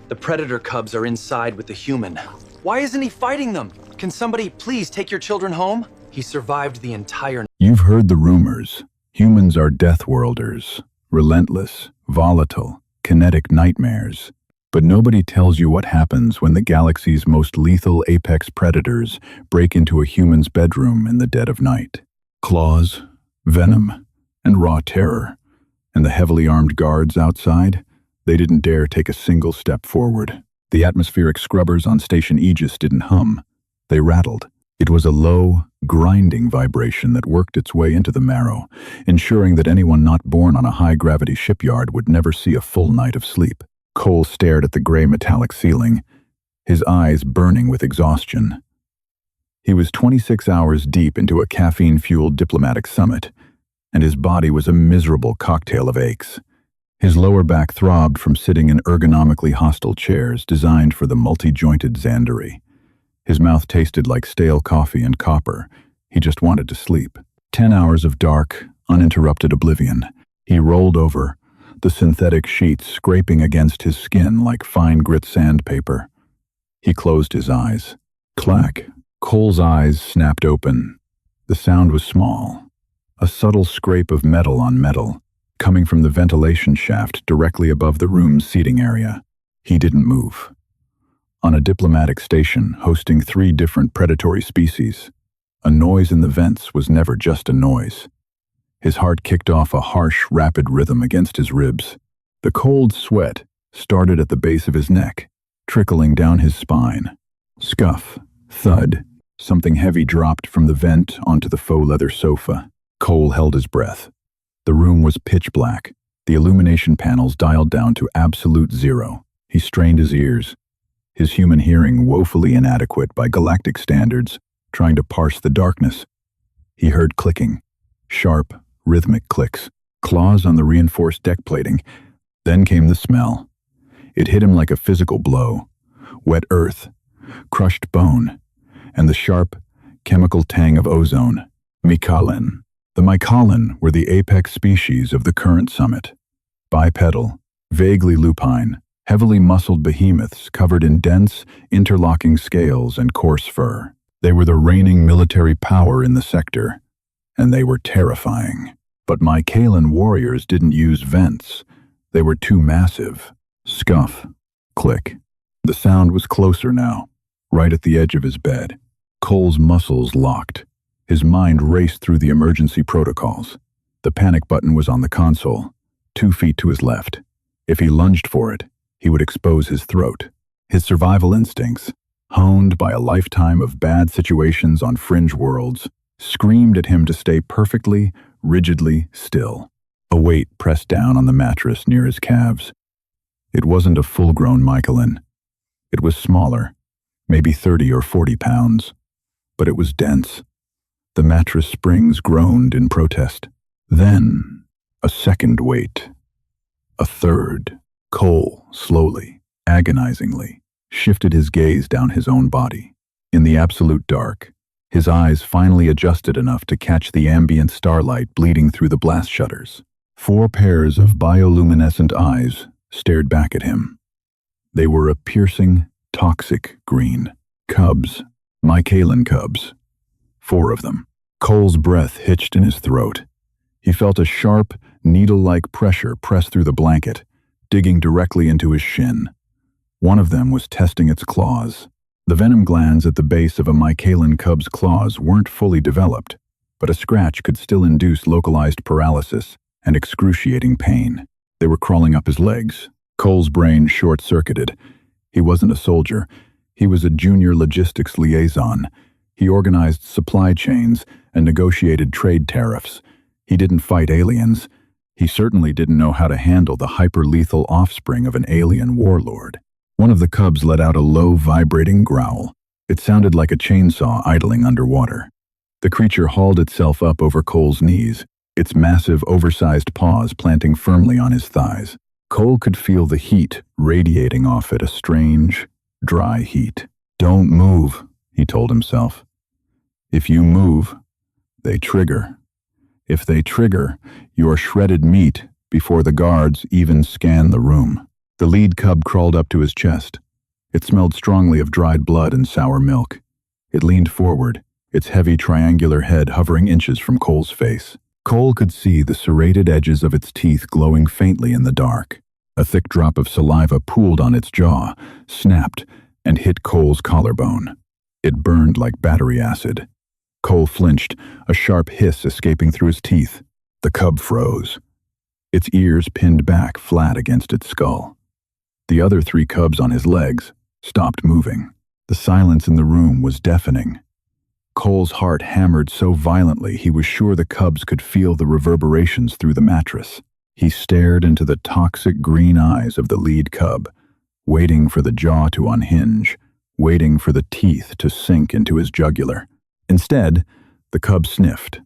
The predator cubs are inside with the human. Why isn't he fighting them? Can somebody please take your children home? He survived the entire... You've heard the rumors. Humans are death worlders, relentless, volatile, kinetic nightmares. But nobody tells you what happens when the galaxy's most lethal apex predators break into a human's bedroom in the dead of night. Claws, venom, and raw terror. And the heavily armed guards outside? They didn't dare take a single step forward. The atmospheric scrubbers on Station Aegis didn't hum. They rattled. It was a low, grinding vibration that worked its way into the marrow, ensuring that anyone not born on a high-gravity shipyard would never see a full night of sleep. Cole stared at the gray metallic ceiling, his eyes burning with exhaustion. He was 26 hours deep into a caffeine-fueled diplomatic summit, and his body was a miserable cocktail of aches. His lower back throbbed from sitting in ergonomically hostile chairs designed for the multi-jointed Xandari. His mouth tasted like stale coffee and copper. He just wanted to sleep. 10 hours of dark, uninterrupted oblivion. He rolled over, the synthetic sheets scraping against his skin like fine grit sandpaper. He closed his eyes. Clack. Cole's eyes snapped open. The sound was small. A subtle scrape of metal on metal, coming from the ventilation shaft directly above the room's seating area. He didn't move. On a diplomatic station hosting 3 different predatory species, a noise in the vents was never just a noise. His heart kicked off a harsh, rapid rhythm against his ribs. The cold sweat started at the base of his neck, trickling down his spine. Scuff, thud, something heavy dropped from the vent onto the faux leather sofa. Cole held his breath. The room was pitch black, the illumination panels dialed down to absolute zero. He strained his ears, his human hearing woefully inadequate by galactic standards, trying to parse the darkness. He heard clicking, sharp, rhythmic clicks, claws on the reinforced deck plating. Then came the smell. It hit him like a physical blow. Wet earth, crushed bone, and the sharp, chemical tang of ozone. Mycalin. The Mycalin were the apex species of the current summit. Bipedal, vaguely lupine, heavily muscled behemoths covered in dense, interlocking scales and coarse fur. They were the reigning military power in the sector, and they were terrifying. But Mycalin warriors didn't use vents. They were too massive. Scuff. Click. The sound was closer now, right at the edge of his bed. Cole's muscles locked. His mind raced through the emergency protocols. The panic button was on the console, 2 feet to his left. If he lunged for it, he would expose his throat. His survival instincts, honed by a lifetime of bad situations on fringe worlds, screamed at him to stay perfectly, rigidly still. A weight pressed down on the mattress near his calves. It wasn't a full-grown Mycalin. It was smaller, maybe 30 or 40 pounds, but it was dense. The mattress springs groaned in protest. Then, a second weight. A third. Cole, slowly, agonizingly, shifted his gaze down his own body. In the absolute dark, his eyes finally adjusted enough to catch the ambient starlight bleeding through the blast shutters. 4 pairs of bioluminescent eyes stared back at him. They were a piercing, toxic green. Cubs. Mycalin cubs. 4 of them. Cole's breath hitched in his throat. He felt a sharp, needle-like pressure press through the blanket, digging directly into his shin. One of them was testing its claws. The venom glands at the base of a Mycalin cub's claws weren't fully developed, but a scratch could still induce localized paralysis and excruciating pain. They were crawling up his legs. Cole's brain short-circuited. He wasn't a soldier. He was a junior logistics liaison. He organized supply chains and negotiated trade tariffs. He didn't fight aliens. He certainly didn't know how to handle the hyper-lethal offspring of an alien warlord. One of the cubs let out a low, vibrating growl. It sounded like a chainsaw idling underwater. The creature hauled itself up over Cole's knees, its massive, oversized paws planting firmly on his thighs. Cole could feel the heat radiating off it, a strange, dry heat. "Don't move," he told himself. "If you move, they trigger. If they trigger, you're shredded meat before the guards even scan the room." The lead cub crawled up to his chest. It smelled strongly of dried blood and sour milk. It leaned forward, its heavy triangular head hovering inches from Cole's face. Cole could see the serrated edges of its teeth glowing faintly in the dark. A thick drop of saliva pooled on its jaw, snapped, and hit Cole's collarbone. It burned like battery acid. Cole flinched, a sharp hiss escaping through his teeth. The cub froze. Its ears pinned back flat against its skull. The other 3 cubs on his legs stopped moving. The silence in the room was deafening. Cole's heart hammered so violently he was sure the cubs could feel the reverberations through the mattress. He stared into the toxic green eyes of the lead cub, waiting for the jaw to unhinge, waiting for the teeth to sink into his jugular. Instead, the cub sniffed.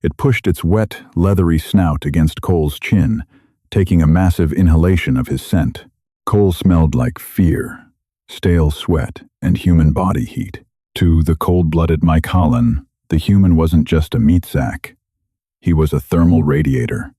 It pushed its wet, leathery snout against Cole's chin, taking a massive inhalation of his scent. Cole smelled like fear, stale sweat, and human body heat. To the cold-blooded Mike Holland, the human wasn't just a meat sack. He was a thermal radiator.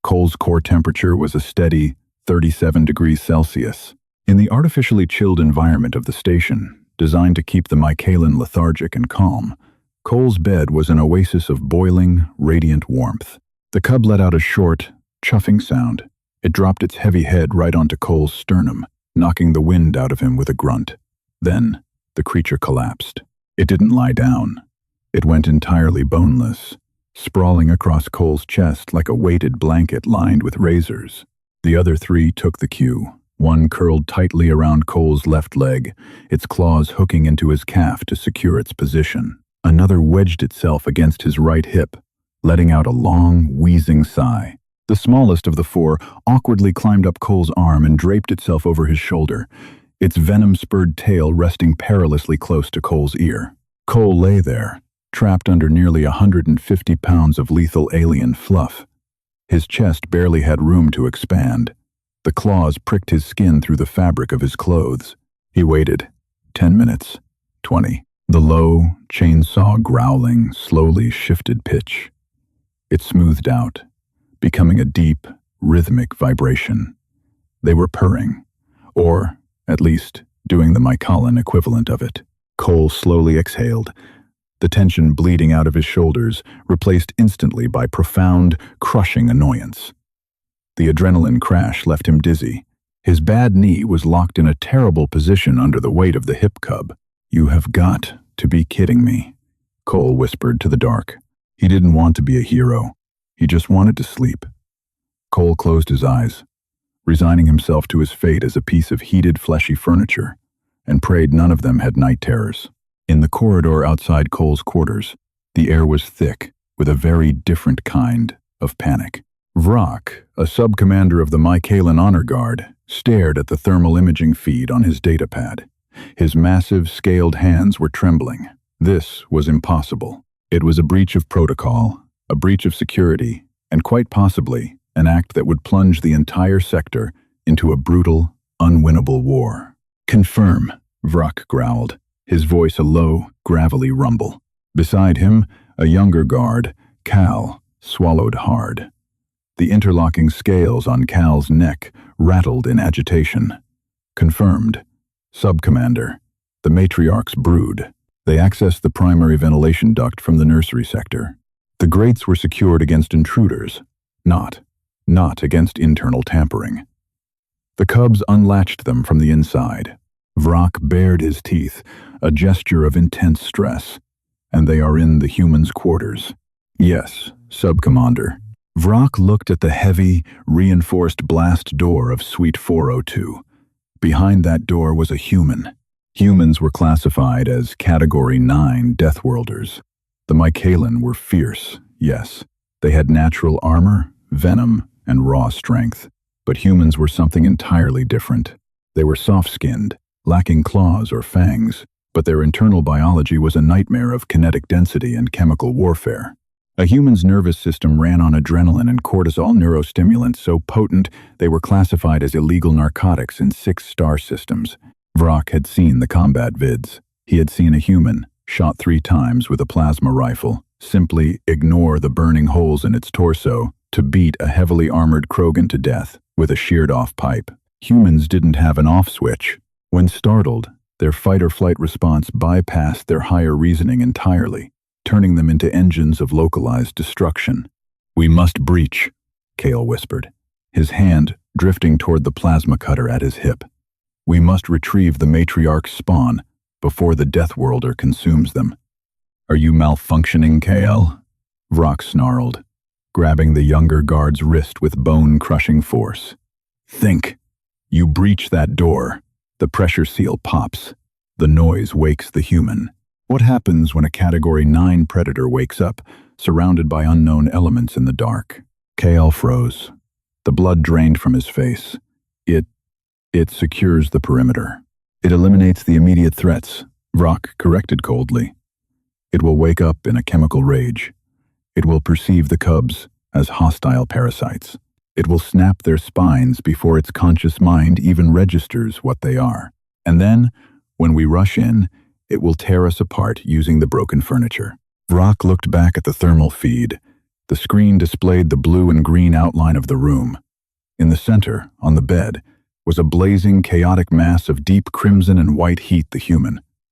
Cole's core temperature was a steady 37 degrees Celsius. In the artificially chilled environment of the station, designed to keep the Mycaelan lethargic and calm, Cole's bed was an oasis of boiling, radiant warmth. The cub let out a short, chuffing sound. It dropped its heavy head right onto Cole's sternum, knocking the wind out of him with a grunt. Then, the creature collapsed. It didn't lie down. It went entirely boneless, sprawling across Cole's chest like a weighted blanket lined with razors. The other 3 took the cue. One curled tightly around Cole's left leg, its claws hooking into his calf to secure its position. Another wedged itself against his right hip, letting out a long, wheezing sigh. The smallest of the 4 awkwardly climbed up Cole's arm and draped itself over his shoulder, its venom-spurred tail resting perilously close to Cole's ear. Cole lay there, trapped under nearly 150 pounds of lethal alien fluff. His chest barely had room to expand. The claws pricked his skin through the fabric of his clothes. He waited. 10 minutes. 20. The low, chainsaw growling slowly shifted pitch. It smoothed out, becoming a deep, rhythmic vibration. They were purring, or, at least, doing the Mycaelan equivalent of it. Cole slowly exhaled, the tension bleeding out of his shoulders, replaced instantly by profound, crushing annoyance. The adrenaline crash left him dizzy. His bad knee was locked in a terrible position under the weight of the hip cub. "You have got to be kidding me," Cole whispered to the dark. He didn't want to be a hero. He just wanted to sleep. Cole closed his eyes, resigning himself to his fate as a piece of heated, fleshy furniture, and prayed none of them had night terrors. In the corridor outside Cole's quarters, the air was thick with a very different kind of panic. Vrock, a sub-commander of the Mycaelan Honor Guard, stared at the thermal imaging feed on his datapad. His massive, scaled hands were trembling. This was impossible. It was a breach of protocol, a breach of security, and quite possibly an act that would plunge the entire sector into a brutal, unwinnable war. "Confirm," Vrock growled, his voice a low, gravelly rumble. Beside him, a younger guard, Cal, swallowed hard. The interlocking scales on Cal's neck rattled in agitation. "Confirmed. Sub-Commander, the matriarch's brood. They accessed the primary ventilation duct from the nursery sector. The grates were secured against intruders, not against internal tampering. The cubs unlatched them from the inside. Vrock bared his teeth, a gesture of intense stress. And they are in the humans' quarters. Yes, Sub-Commander." Vrock looked at the heavy, reinforced blast door of Suite 402. Behind that door was a human. Humans were classified as Category 9 Deathworlders. The Mycaelan were fierce, yes. They had natural armor, venom, and raw strength. But humans were something entirely different. They were soft-skinned, lacking claws or fangs, but their internal biology was a nightmare of kinetic density and chemical warfare. A human's nervous system ran on adrenaline and cortisol neurostimulants so potent they were classified as illegal narcotics in 6 star systems. Vrock had seen the combat vids. He had seen a human, shot 3 times with a plasma rifle, simply ignore the burning holes in its torso to beat a heavily armored Krogan to death with a sheared-off pipe. Humans didn't have an off switch. When startled, their fight-or-flight response bypassed their higher reasoning entirely, turning them into engines of localized destruction. "We must breach," Kale whispered, his hand drifting toward the plasma cutter at his hip. "We must retrieve the matriarch's spawn before the Death Worlder consumes them." "Are you malfunctioning, Kale?" Vrock snarled, grabbing the younger guard's wrist with bone-crushing force. "Think. You breach that door. The pressure seal pops. The noise wakes the human. What happens when a Category 9 predator wakes up, surrounded by unknown elements in the dark?" Kale froze. The blood drained from his face. It secures the perimeter. "It eliminates the immediate threats," Vrock corrected coldly. "It will wake up in a chemical rage. It will perceive the cubs as hostile parasites. It will snap their spines before its conscious mind even registers what they are. And then, when we rush in, it will tear us apart using the broken furniture." Vrock looked back at the thermal feed. The screen displayed the blue and green outline of the room. In the center, on the bed, was a blazing, chaotic mass of deep crimson and white heat. The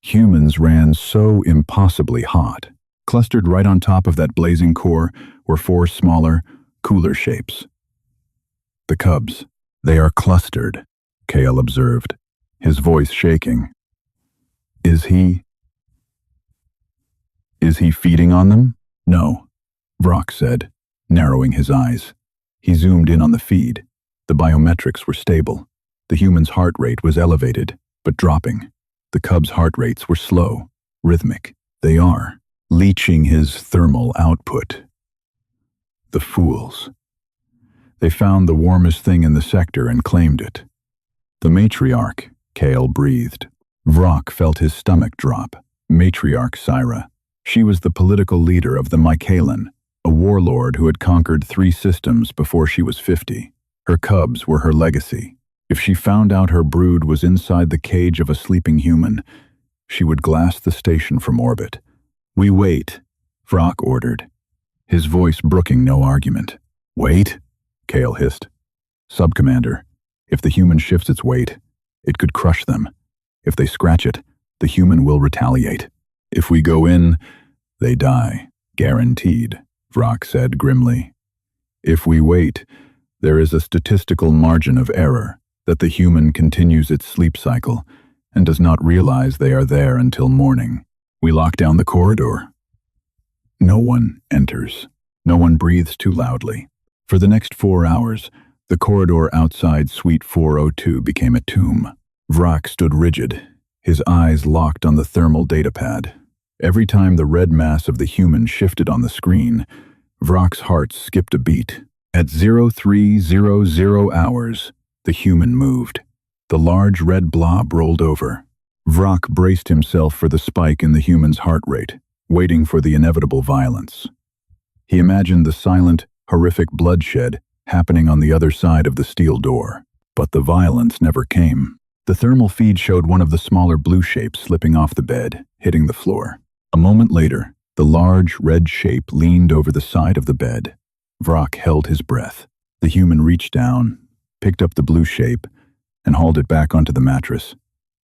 humans ran so impossibly hot. Clustered right on top of that blazing core were 4 smaller, cooler shapes. "The cubs. They are clustered," Kale observed, his voice shaking. Is he feeding on them?" "No," Vrock said, narrowing his eyes. He zoomed in on the feed. The biometrics were stable. The human's heart rate was elevated, but dropping. The cub's heart rates were slow, rhythmic. "They are leaching his thermal output." The fools. They found the warmest thing in the sector and claimed it. "The matriarch," Kale breathed. Vrock felt his stomach drop. Matriarch Sci. She was the political leader of the Mycalen, a warlord who had conquered 3 systems before she was 50. Her cubs were her legacy. If she found out her brood was inside the cage of a sleeping human, she would glass the station from orbit. "We wait," Vrock ordered, his voice brooking no argument. "Wait?" Kale hissed. "Subcommander, if the human shifts its weight, it could crush them. If they scratch it, the human will retaliate. If we go in, they die. Guaranteed," Vrock said grimly. "If we wait, there is a statistical margin of error that the human continues its sleep cycle and does not realize they are there until morning. We lock down the corridor. No one enters. No one breathes too loudly. For the next 4 hours, the corridor outside Suite 402 became a tomb." Vrock stood rigid, his eyes locked on the thermal datapad. Every time the red mass of the human shifted on the screen, Vrock's heart skipped a beat. At 0300 hours, the human moved. The large red blob rolled over. Vrock braced himself for the spike in the human's heart rate, waiting for the inevitable violence. He imagined the silent, horrific bloodshed happening on the other side of the steel door. But the violence never came. The thermal feed showed one of the smaller blue shapes slipping off the bed, hitting the floor. A moment later, the large red shape leaned over the side of the bed. Vrock held his breath. The human reached down, picked up the blue shape, and hauled it back onto the mattress,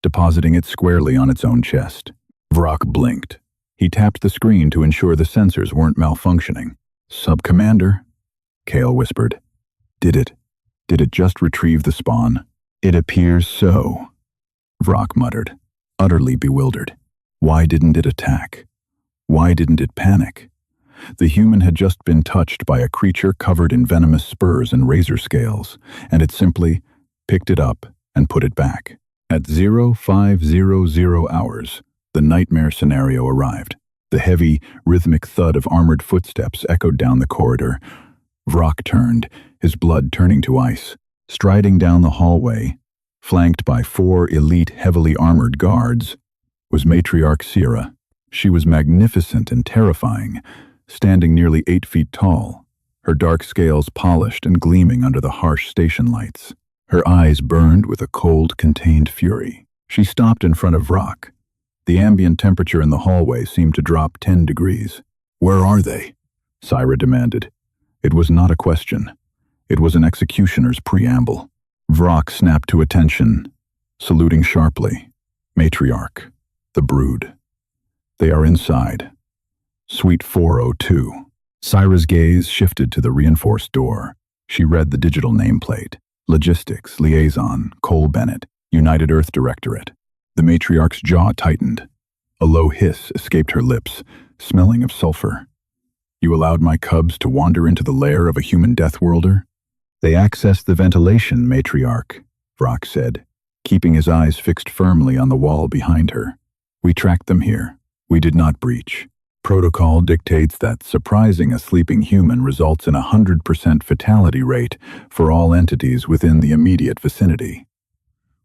depositing it squarely on its own chest. Vrock blinked. He tapped the screen to ensure the sensors weren't malfunctioning. "Sub-Commander," Kale whispered. Did it just retrieve the spawn?" "It appears so," Vrock muttered, utterly bewildered. Why didn't it attack? Why didn't it panic? The human had just been touched by a creature covered in venomous spurs and razor scales, and it simply picked it up and put it back. At 0500 hours, the nightmare scenario arrived. The heavy, rhythmic thud of armored footsteps echoed down the corridor. Vrock turned, his blood turning to ice. Striding down the hallway, flanked by 4 elite, heavily armored guards, was Matriarch Sci. She was magnificent and terrifying, standing nearly 8 feet tall, her dark scales polished and gleaming under the harsh station lights. Her eyes burned with a cold, contained fury. She stopped in front of Vrock. The ambient temperature in the hallway seemed to drop 10 degrees. "Where are they?" Sci demanded. It was not a question. It was an executioner's preamble. Vrock snapped to attention, saluting sharply. Matriarch, the brood. They are inside. Suite 402. Syra's gaze shifted to the reinforced door. She read the digital nameplate. Logistics, Liaison, Cole Bennett, United Earth Directorate. The matriarch's jaw tightened. A low hiss escaped her lips, smelling of sulfur. You allowed my cubs to wander into the lair of a human death worlder? They accessed the ventilation, matriarch, Vrock said, keeping his eyes fixed firmly on the wall behind her. We tracked them here. We did not breach. Protocol dictates that surprising a sleeping human results in a 100% fatality rate for all entities within the immediate vicinity.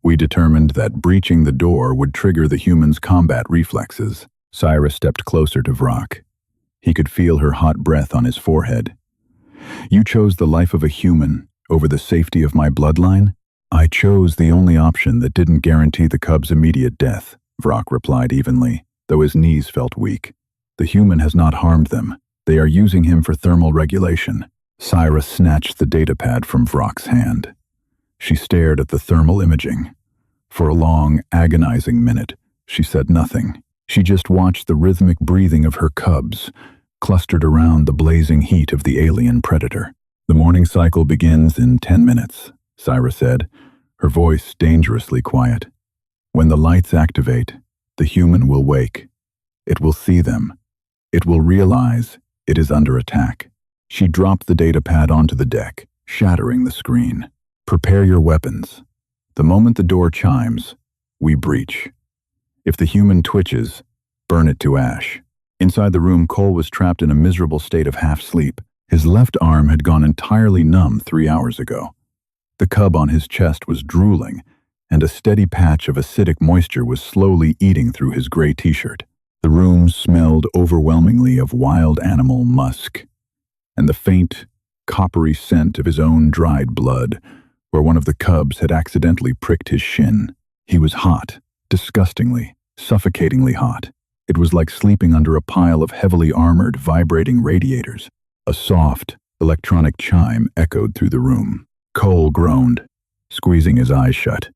We determined that breaching the door would trigger the human's combat reflexes. Syra stepped closer to Vrock. He could feel her hot breath on his forehead. You chose the life of a human over the safety of my bloodline? I chose the only option that didn't guarantee the cub's immediate death, Vrock replied evenly, though his knees felt weak. The human has not harmed them. They are using him for thermal regulation. Syra snatched the datapad from Vrock's hand. She stared at the thermal imaging. For a long, agonizing minute, she said nothing. She just watched the rhythmic breathing of her cubs, clustered around the blazing heat of the alien predator. The morning cycle begins in 10 minutes, Syra said, her voice dangerously quiet. When the lights activate, the human will wake. It will see them. It will realize it is under attack. She dropped the datapad onto the deck, shattering the screen. Prepare your weapons. The moment the door chimes, we breach. If the human twitches, burn it to ash. Inside the room, Cole was trapped in a miserable state of half-sleep. His left arm had gone entirely numb 3 hours ago. The cub on his chest was drooling, and a steady patch of acidic moisture was slowly eating through his gray t-shirt. The room smelled overwhelmingly of wild animal musk, and the faint, coppery scent of his own dried blood, where one of the cubs had accidentally pricked his shin. He was hot, disgustingly, suffocatingly hot. It was like sleeping under a pile of heavily armored, vibrating radiators. A soft, electronic chime echoed through the room. Cole groaned, squeezing his eyes shut.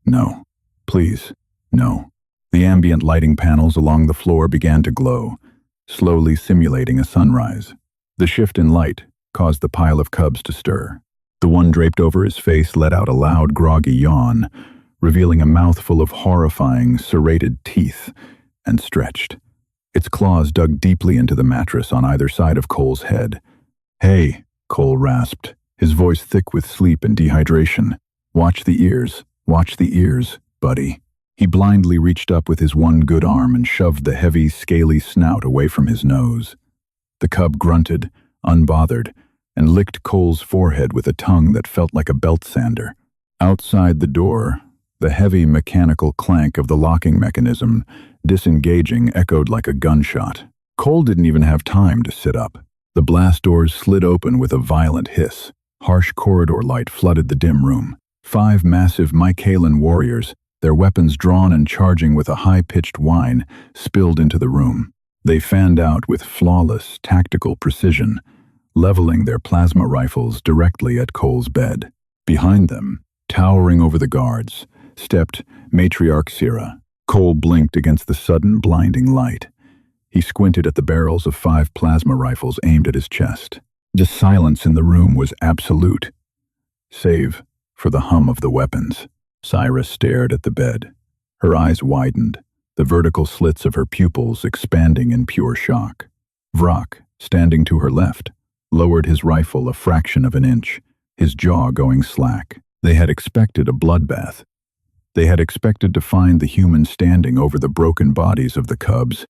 No. Please, no. The ambient lighting panels along the floor began to glow, slowly simulating a sunrise. The shift in light caused the pile of cubs to stir. The one draped over his face let out a loud, groggy yawn, revealing a mouthful of horrifying, serrated teeth, and stretched. Its claws dug deeply into the mattress on either side of Cole's head. Hey, Cole rasped, his voice thick with sleep and dehydration. Watch the ears, buddy. He blindly reached up with his one good arm and shoved the heavy, scaly snout away from his nose. The cub grunted, unbothered, and licked Cole's forehead with a tongue that felt like a belt sander. Outside the door, the heavy mechanical clank of the locking mechanism, disengaging, echoed like a gunshot. Cole didn't even have time to sit up. The blast doors slid open with a violent hiss. Harsh corridor light flooded the dim room. 5 massive Mycaelan warriors, their weapons drawn and charging with a high-pitched whine, spilled into the room. They fanned out with flawless, tactical precision, leveling their plasma rifles directly at Cole's bed. Behind them, towering over the guards, stepped Matriarch Syra. Cole blinked against the sudden, blinding light. He squinted at the barrels of 5 plasma rifles aimed at his chest. The silence in the room was absolute, save for the hum of the weapons. Syra stared at the bed. Her eyes widened, the vertical slits of her pupils expanding in pure shock. Vrock, standing to her left, lowered his rifle a fraction of an inch, his jaw going slack. They had expected a bloodbath. They had expected to find the human standing over the broken bodies of the cubs,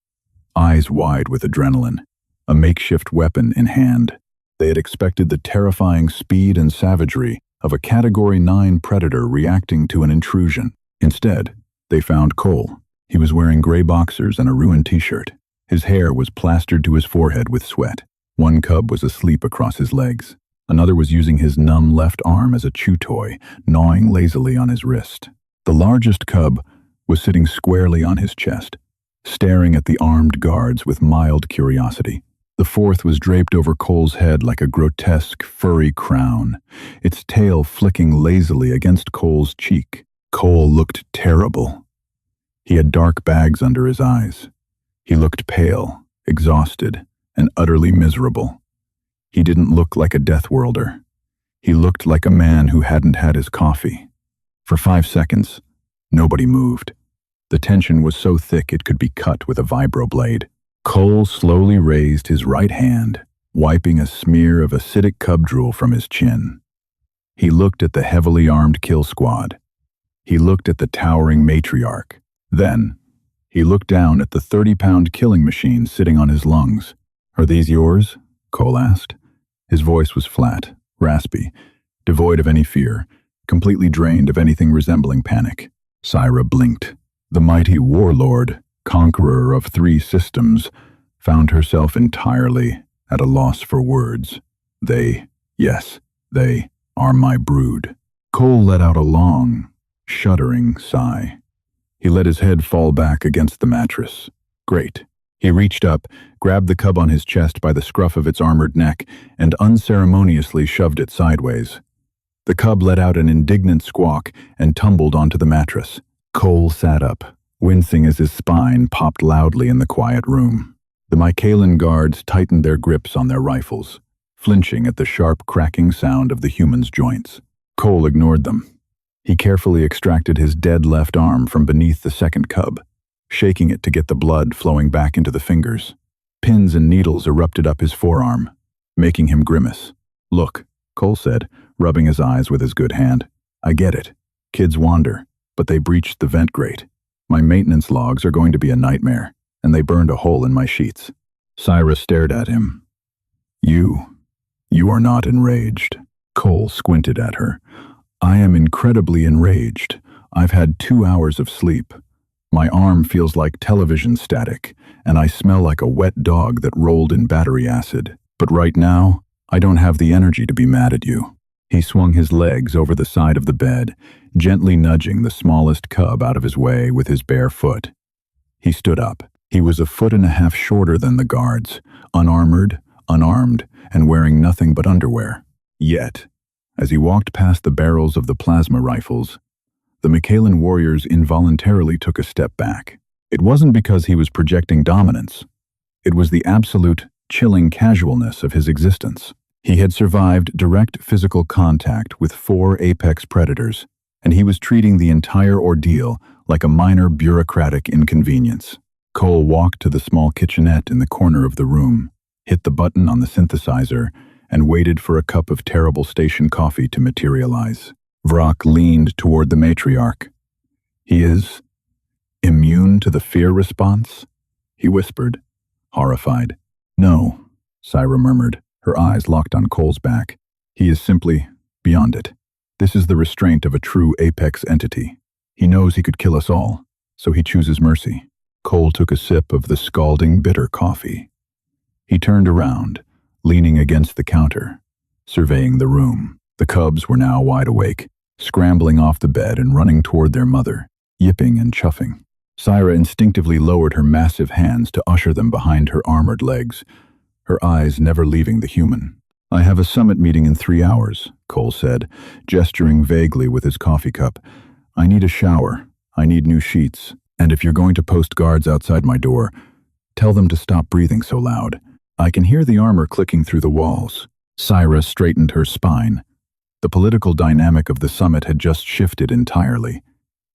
eyes wide with adrenaline, a makeshift weapon in hand. They had expected the terrifying speed and savagery of a Category 9 predator reacting to an intrusion. Instead, they found Cole. He was wearing gray boxers and a ruined t-shirt. His hair was plastered to his forehead with sweat. One cub was asleep across his legs. Another was using his numb left arm as a chew toy, gnawing lazily on his wrist. The largest cub was sitting squarely on his chest, staring at the armed guards with mild curiosity. The fourth was draped over Cole's head like a grotesque, furry crown, its tail flicking lazily against Cole's cheek. Cole looked terrible. He had dark bags under his eyes. He looked pale, exhausted, and utterly miserable. He didn't look like a Death Worlder. He looked like a man who hadn't had his coffee. For 5 seconds, nobody moved. The tension was so thick it could be cut with a vibroblade. Cole slowly raised his right hand, wiping a smear of acidic cub drool from his chin. He looked at the heavily armed kill squad. He looked at the towering matriarch. Then, he looked down at the 30-pound killing machine sitting on his lungs. "Are these yours?" Cole asked. His voice was flat, raspy, devoid of any fear, completely drained of anything resembling panic. Syra blinked. The mighty warlord, conqueror of 3 systems, found herself entirely at a loss for words. Yes, they are my brood. Cole let out a long, shuddering sigh. He let his head fall back against the mattress. Great. He reached up, grabbed the cub on his chest by the scruff of its armored neck, and unceremoniously shoved it sideways. The cub let out an indignant squawk and tumbled onto the mattress. Cole sat up, wincing as his spine popped loudly in the quiet room. The Mycaelan guards tightened their grips on their rifles, flinching at the sharp cracking sound of the human's joints. Cole ignored them. He carefully extracted his dead left arm from beneath the second cub, shaking it to get the blood flowing back into the fingers. Pins and needles erupted up his forearm, making him grimace. "Look," Cole said, rubbing his eyes with his good hand. "I get it. Kids wander, but they breached the vent grate. My maintenance logs are going to be a nightmare, and they burned a hole in my sheets." Syra stared at him. You are not enraged." Cole squinted at her. "I am incredibly enraged. I've had 2 hours of sleep. My arm feels like television static, and I smell like a wet dog that rolled in battery acid. But right now, I don't have the energy to be mad at you." He swung his legs over the side of the bed, gently nudging the smallest cub out of his way with his bare foot. He stood up. He was 1.5 feet shorter than the guards, unarmored, unarmed, and wearing nothing but underwear. Yet, as he walked past the barrels of the plasma rifles, the Mycaelan warriors involuntarily took a step back. It wasn't because he was projecting dominance. It was the absolute, chilling casualness of his existence. He had survived direct physical contact with 4 apex predators, and he was treating the entire ordeal like a minor bureaucratic inconvenience. Cole walked to the small kitchenette in the corner of the room, hit the button on the synthesizer, and waited for a cup of terrible station coffee to materialize. Vrock leaned toward the matriarch. "He is immune to the fear response?" he whispered, horrified. "No," Syra murmured, her eyes locked on Cole's back. "He is simply beyond it. This is the restraint of a true apex entity. He knows he could kill us all, so he chooses mercy." Cole took a sip of the scalding bitter coffee. He turned around, leaning against the counter, surveying the room. The cubs were now wide awake, scrambling off the bed and running toward their mother, yipping and chuffing. Syra instinctively lowered her massive hands to usher them behind her armored legs, her eyes never leaving the human. "I have a summit meeting in 3 hours, Cole said, gesturing vaguely with his coffee cup. "I need a shower, I need new sheets, and if you're going to post guards outside my door, tell them to stop breathing so loud. I can hear the armor clicking through the walls." Syra straightened her spine. The political dynamic of the summit had just shifted entirely.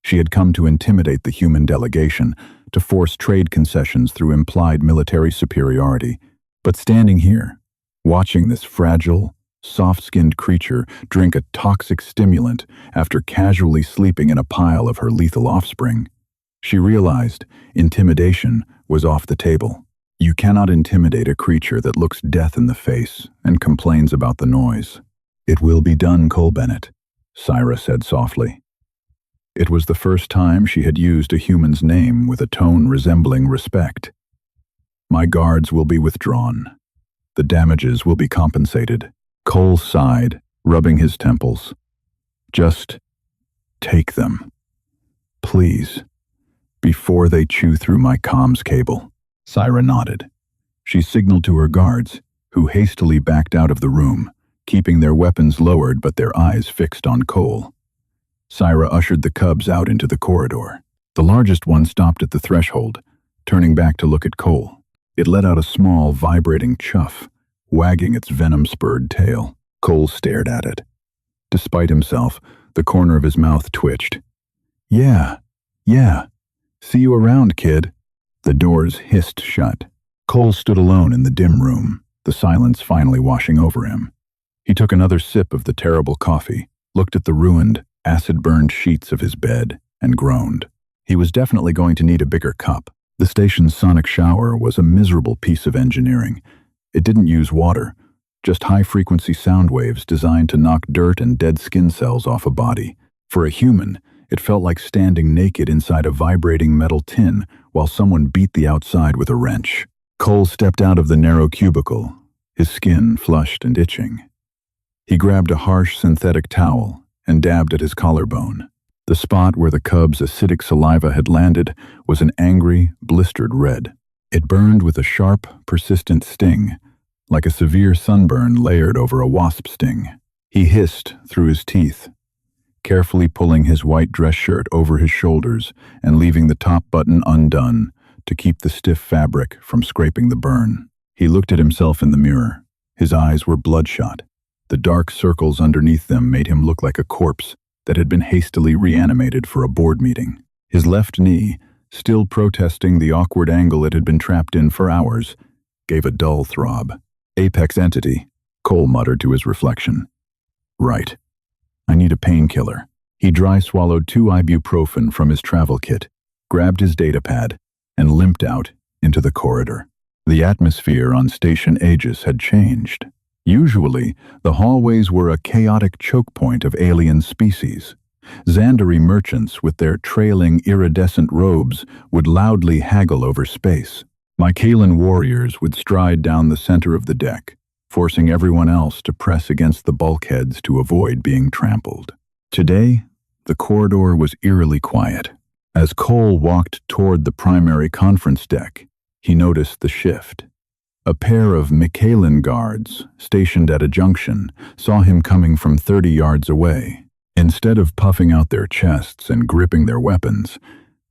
She had come to intimidate the human delegation, to force trade concessions through implied military superiority. But standing here, watching this fragile, soft-skinned creature drink a toxic stimulant after casually sleeping in a pile of her lethal offspring, she realized intimidation was off the table. You cannot intimidate a creature that looks death in the face and complains about the noise. "It will be done, Cole Bennett," Syra said softly. It was the first time she had used a human's name with a tone resembling respect. "My guards will be withdrawn. The damages will be compensated." Cole sighed, rubbing his temples. "Just take them, please, before they chew through my comms cable." Syra nodded. She signaled to her guards, who hastily backed out of the room, keeping their weapons lowered but their eyes fixed on Cole. Syra ushered the cubs out into the corridor. The largest one stopped at the threshold, turning back to look at Cole. It let out a small, vibrating chuff, wagging its venom-spurred tail. Cole stared at it. Despite himself, the corner of his mouth twitched. Yeah. See you around, kid." The doors hissed shut. Cole stood alone in the dim room, the silence finally washing over him. He took another sip of the terrible coffee, looked at the ruined, acid-burned sheets of his bed, and groaned. He was definitely going to need a bigger cup. The station's sonic shower was a miserable piece of engineering. It didn't use water, just high-frequency sound waves designed to knock dirt and dead skin cells off a body. For a human, it felt like standing naked inside a vibrating metal tin while someone beat the outside with a wrench. Cole stepped out of the narrow cubicle, his skin flushed and itching. He grabbed a harsh synthetic towel and dabbed at his collarbone. The spot where the cub's acidic saliva had landed was an angry, blistered red. It burned with a sharp, persistent sting, like a severe sunburn layered over a wasp sting. He hissed through his teeth, carefully pulling his white dress shirt over his shoulders and leaving the top button undone to keep the stiff fabric from scraping the burn. He looked at himself in the mirror. His eyes were bloodshot. The dark circles underneath them made him look like a corpse that had been hastily reanimated for a board meeting. His left knee, still protesting the awkward angle it had been trapped in for hours, gave a dull throb. "Apex entity," Cole muttered to his reflection. "Right. I need a painkiller." He dry swallowed 2 ibuprofen from his travel kit, grabbed his datapad, and limped out into the corridor. The atmosphere on Station Aegis had changed. Usually, the hallways were a chaotic choke point of alien species. Xandari merchants with their trailing iridescent robes would loudly haggle over space. Mycaelan warriors would stride down the center of the deck, forcing everyone else to press against the bulkheads to avoid being trampled. Today, the corridor was eerily quiet. As Cole walked toward the primary conference deck, he noticed the shift. A pair of Mycaelan guards, stationed at a junction, saw him coming from 30 yards away. Instead of puffing out their chests and gripping their weapons,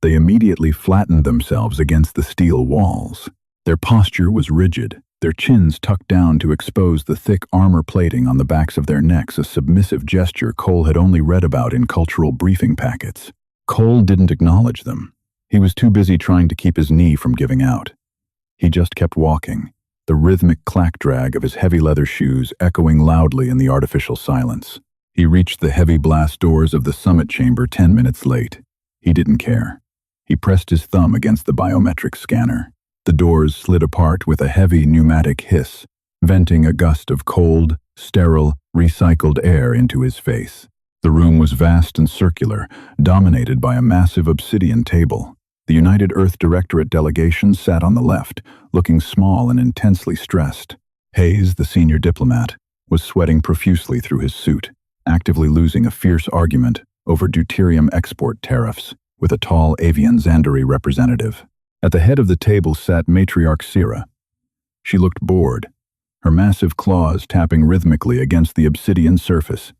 they immediately flattened themselves against the steel walls. Their posture was rigid, their chins tucked down to expose the thick armor plating on the backs of their necks, a submissive gesture Cole had only read about in cultural briefing packets. Cole didn't acknowledge them. He was too busy trying to keep his knee from giving out. He just kept walking, the rhythmic clack drag of his heavy leather shoes echoing loudly in the artificial silence. He reached the heavy blast doors of the summit chamber 10 minutes late. He didn't care. He pressed his thumb against the biometric scanner. The doors slid apart with a heavy pneumatic hiss, venting a gust of cold, sterile, recycled air into his face. The room was vast and circular, dominated by a massive obsidian table. The United Earth Directorate delegation sat on the left, looking small and intensely stressed. Hayes, the senior diplomat, was sweating profusely through his suit, actively losing a fierce argument over deuterium export tariffs with a tall avian Xandari representative. At the head of the table sat matriarch Syra. She looked bored, her massive claws tapping rhythmically against the obsidian surface,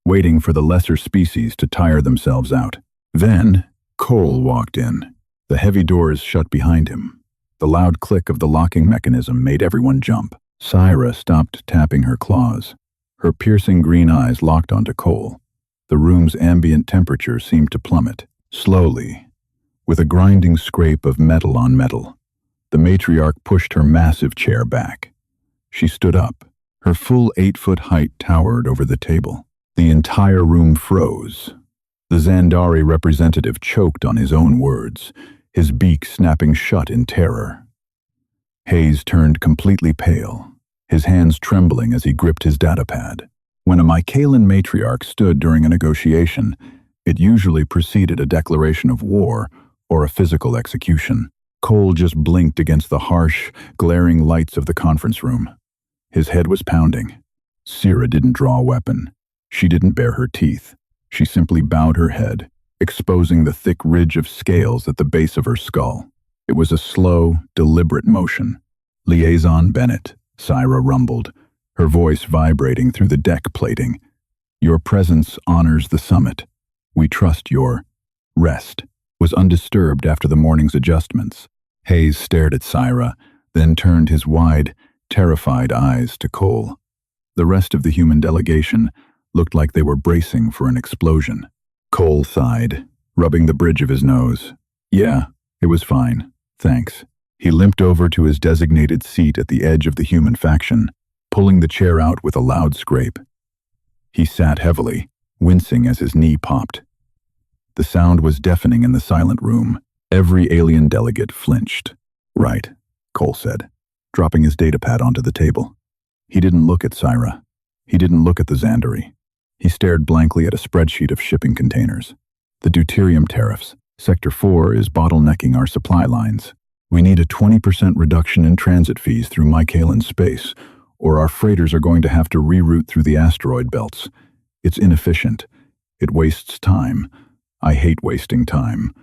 waiting for the lesser species to tire themselves out. Then, Cole walked in. The heavy doors shut behind him. The loud click of the locking mechanism made everyone jump. Syra stopped tapping her claws. Her piercing green eyes locked onto Cole. The room's ambient temperature seemed to plummet. Slowly, with a grinding scrape of metal on metal, the matriarch pushed her massive chair back. She stood up. Her full 8-foot height towered over the table. The entire room froze. The Xandari representative choked on his own words, his beak snapping shut in terror. Hayes turned completely pale, his hands trembling as he gripped his datapad. When a Mycaelan matriarch stood during a negotiation, it usually preceded a declaration of war or a physical execution. Cole just blinked against the harsh, glaring lights of the conference room. His head was pounding. Syra didn't draw a weapon. She didn't bare her teeth. She simply bowed her head, exposing the thick ridge of scales at the base of her skull. It was a slow, deliberate motion, Liaison Bennett, Syra rumbled, her voice vibrating through the deck plating. Your presence honors the summit. We trust your rest was undisturbed after the morning's adjustments. Hayes stared at Syra, then turned his wide, terrified eyes to Cole. The rest of the human delegation looked like they were bracing for an explosion. Cole sighed, rubbing the bridge of his nose. Yeah, it was fine, thanks. He limped over to his designated seat at the edge of the human faction, pulling the chair out with a loud scrape. He sat heavily, wincing as his knee popped. The sound was deafening in the silent room. Every alien delegate flinched. Right, Cole said, dropping his datapad onto the table. He didn't look at Syra. He didn't look at the Xandari. He stared blankly at a spreadsheet of shipping containers. The deuterium tariffs. Sector 4 is bottlenecking our supply lines. We need a 20% reduction in transit fees through Mycaelan space, or our freighters are going to have to reroute through the asteroid belts. It's inefficient. It wastes time. I hate wasting time.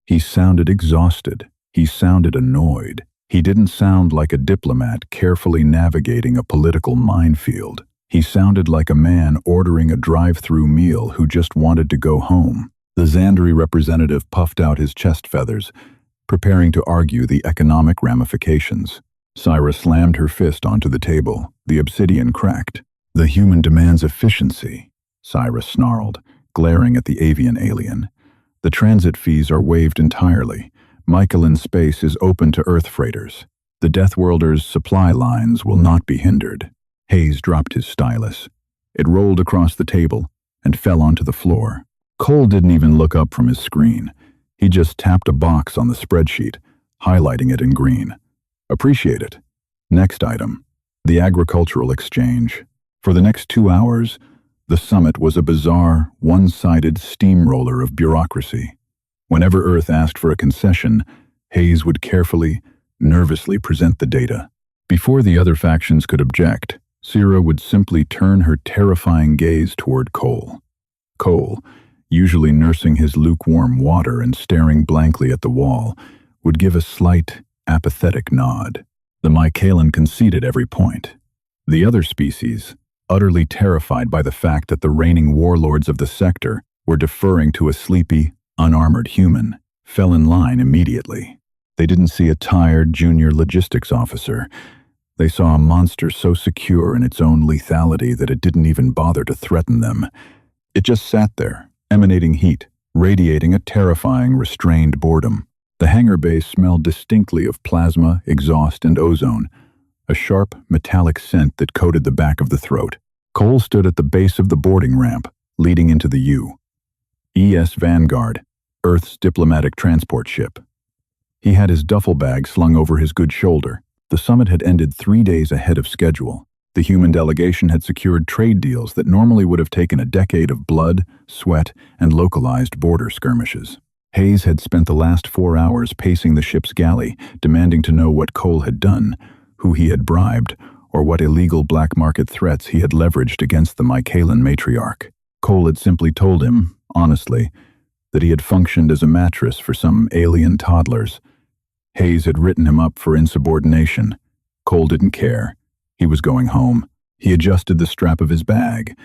He sounded exhausted. He sounded annoyed. He didn't sound like a diplomat carefully navigating a political minefield. He sounded like a man ordering a drive-through meal who just wanted to go home. The Xandari representative puffed out his chest feathers, preparing to argue the economic ramifications. Syra slammed her fist onto the table. The obsidian cracked. The human demands efficiency, Syra snarled, glaring at the avian alien. The transit fees are waived entirely. Mycaelan space is open to Earth freighters. The Deathworlders' supply lines will not be hindered. Hayes dropped his stylus. It rolled across the table and fell onto the floor. Cole didn't even look up from his screen. He just tapped a box on the spreadsheet, highlighting it in green. Appreciate it. Next item. The agricultural exchange. For the next 2 hours, the summit was a bizarre, one-sided steamroller of bureaucracy. Whenever Earth asked for a concession, Hayes would carefully, nervously present the data. Before the other factions could object, Syra would simply turn her terrifying gaze toward Cole. Cole, usually nursing his lukewarm water and staring blankly at the wall, would give a slight, apathetic nod. The Mycaelan conceded every point. The other species, utterly terrified by the fact that the reigning warlords of the sector were deferring to a sleepy, unarmored human, fell in line immediately. They didn't see a tired junior logistics officer. They saw a monster so secure in its own lethality that it didn't even bother to threaten them. It just sat there, emanating heat, radiating a terrifying, restrained boredom. The hangar bay smelled distinctly of plasma, exhaust, and ozone, a sharp, metallic scent that coated the back of the throat. Cole stood at the base of the boarding ramp, leading into the U. ES Vanguard, Earth's diplomatic transport ship. He had his duffel bag slung over his good shoulder. The summit had ended 3 days ahead of schedule. The human delegation had secured trade deals that normally would have taken a decade of blood, sweat, and localized border skirmishes. Hayes had spent the last 4 hours pacing the ship's galley, demanding to know what Cole had done, who he had bribed, or what illegal black market threats he had leveraged against the Mycaelan matriarch. Cole had simply told him, honestly, that he had functioned as a mattress for some alien toddlers. Hayes had written him up for insubordination. Cole didn't care. He was going home. He adjusted the strap of his bag,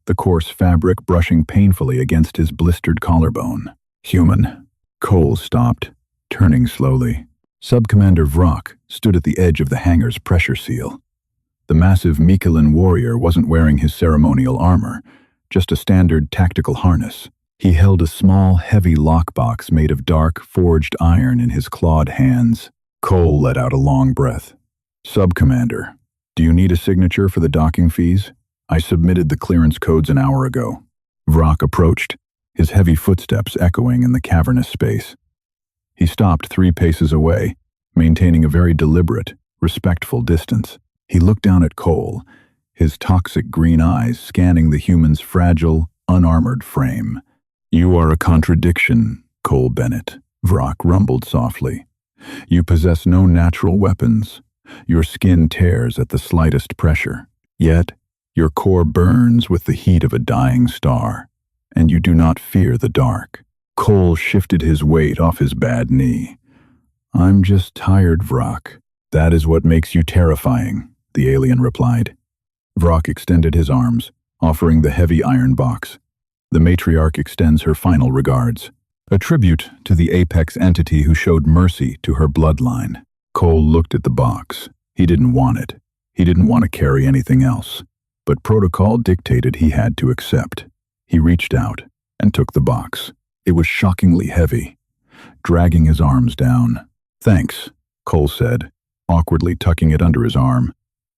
the coarse fabric brushing painfully against his blistered collarbone. Human. Cole stopped, turning slowly. Subcommander Vrock stood at the edge of the hangar's pressure seal. The massive Mycaelan warrior wasn't wearing his ceremonial armor, just a standard tactical harness. He held a small, heavy lockbox made of dark, forged iron in his clawed hands. Cole let out a long breath. Subcommander, do you need a signature for the docking fees? I submitted the clearance codes an hour ago. Vrock approached, his heavy footsteps echoing in the cavernous space. He stopped 3 paces away, maintaining a very deliberate, respectful distance. He looked down at Cole, his toxic green eyes scanning the human's fragile, unarmored frame. You are a contradiction, Cole Bennett, Vrock rumbled softly. You possess no natural weapons. Your skin tears at the slightest pressure. Yet, your core burns with the heat of a dying star, and you do not fear the dark. Cole shifted his weight off his bad knee. I'm just tired, Vrock. That is what makes you terrifying, the alien replied. Vrock extended his arms, offering the heavy iron box. The matriarch extends her final regards. A tribute to the apex entity who showed mercy to her bloodline. Cole looked at the box. He didn't want it. He didn't want to carry anything else. But protocol dictated he had to accept. He reached out and took the box. It was shockingly heavy, dragging his arms down. Thanks, Cole said, awkwardly tucking it under his arm.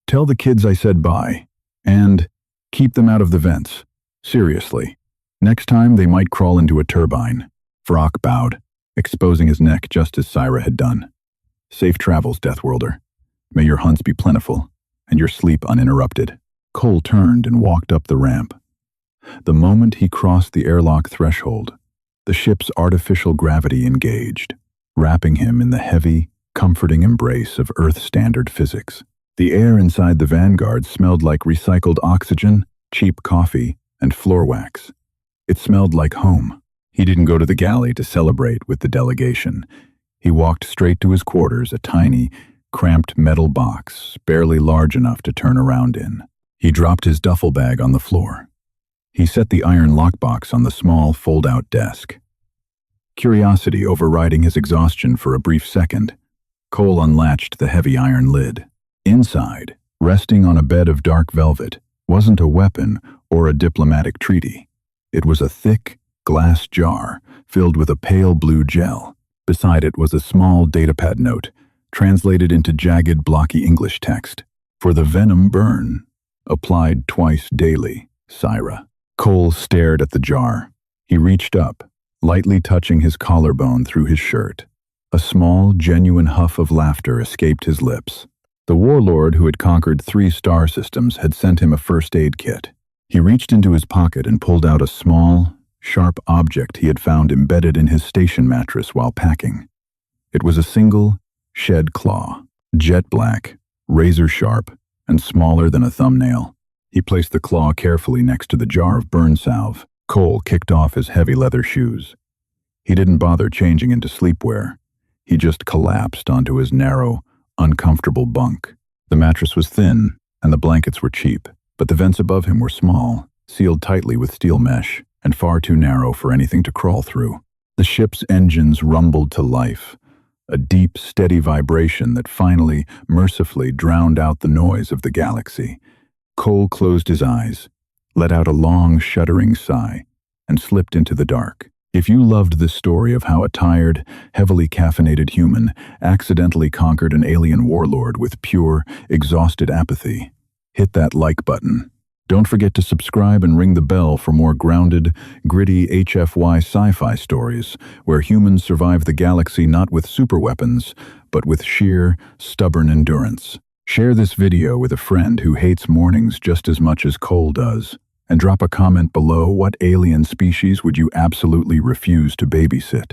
Tell the kids I said bye. And keep them out of the vents. Seriously. Next time they might crawl into a turbine. Vrock bowed, exposing his neck just as Syra had done. Safe travels, Deathworlder. May your hunts be plentiful, and your sleep uninterrupted. Cole turned and walked up the ramp. The moment he crossed the airlock threshold, the ship's artificial gravity engaged, wrapping him in the heavy, comforting embrace of Earth-standard physics. The air inside the Vanguard smelled like recycled oxygen, cheap coffee, and floor wax. It smelled like home. He didn't go to the galley to celebrate with the delegation. He walked straight to his quarters, a tiny, cramped metal box, barely large enough to turn around in. He dropped his duffel bag on the floor. He set the iron lockbox on the small, fold-out desk. Curiosity overriding his exhaustion for a brief second, Cole unlatched the heavy iron lid. Inside, resting on a bed of dark velvet, wasn't a weapon or a diplomatic treaty. It was a thick, glass jar filled with a pale blue gel. Beside it was a small datapad note, translated into jagged, blocky English text. For the venom burn, applied twice daily, Syra. Cole stared at the jar. He reached up, lightly touching his collarbone through his shirt. A small, genuine huff of laughter escaped his lips. The warlord who had conquered 3 star systems had sent him a first aid kit. He reached into his pocket and pulled out a small, sharp object he had found embedded in his station mattress while packing. It was a single, shed claw, jet black, razor sharp, and smaller than a thumbnail. He placed the claw carefully next to the jar of burn salve. Cole kicked off his heavy leather shoes. He didn't bother changing into sleepwear. He just collapsed onto his narrow, uncomfortable bunk. The mattress was thin, and the blankets were cheap, but the vents above him were small, sealed tightly with steel mesh, and far too narrow for anything to crawl through. The ship's engines rumbled to life, a deep, steady vibration that finally, mercifully drowned out the noise of the galaxy. Cole closed his eyes, let out a long, shuddering sigh, and slipped into the dark. If you loved this story of how a tired, heavily caffeinated human accidentally conquered an alien warlord with pure, exhausted apathy, hit that like button. Don't forget to subscribe and ring the bell for more grounded, gritty HFY sci-fi stories where humans survive the galaxy not with superweapons, but with sheer, stubborn endurance. Share this video with a friend who hates mornings just as much as Cole does, and drop a comment below. What alien species would you absolutely refuse to babysit?